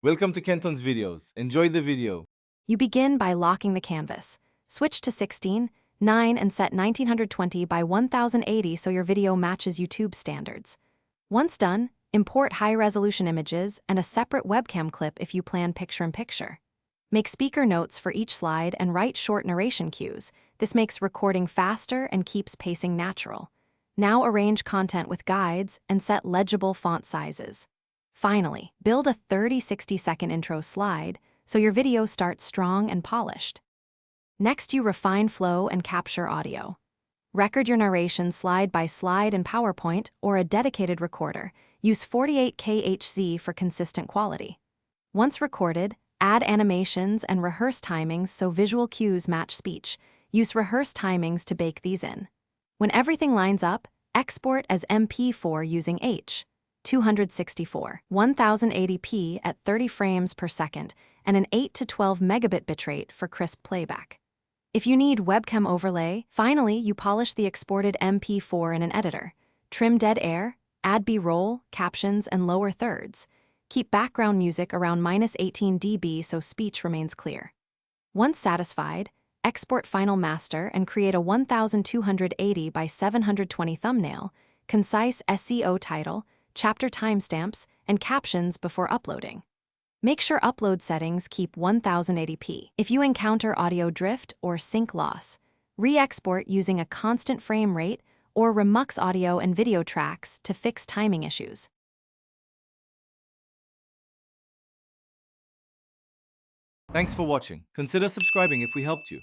Welcome to Kenton's videos. Enjoy the video. You begin by locking the canvas. Switch to 16:9 and set 1920 by 1080 so your video matches YouTube standards. Once done, import high-resolution images and a separate webcam clip if you plan picture-in-picture. Make speaker notes for each slide and write short narration cues. This makes recording faster and keeps pacing natural. Now arrange content with guides and set legible font sizes. Finally, build a 30-60-second intro slide so your video starts strong and polished. Next, you refine flow and capture audio. Record your narration slide by slide in PowerPoint or a dedicated recorder. Use 48K HZ for consistent quality. Once recorded, add animations and rehearse timings so visual cues match speech. Use rehearse timings to bake these in. When everything lines up, export as MP4 using H.264, 1080p at 30 frames per second, and an 8 to 12 megabit bitrate for crisp playback. If you need webcam overlay, finally you polish the exported MP4 in an editor. Trim dead air, add B-roll, captions, and lower thirds. Keep background music around -18 dB so speech remains clear. Once satisfied, export Final Master and create a 1280 by 720 thumbnail, concise SEO title, chapter timestamps, and captions before uploading. Make sure upload settings keep 1080p. If you encounter audio drift or sync loss, re-export using a constant frame rate or remux audio and video tracks to fix timing issues. Thanks for watching. Consider subscribing if we helped you.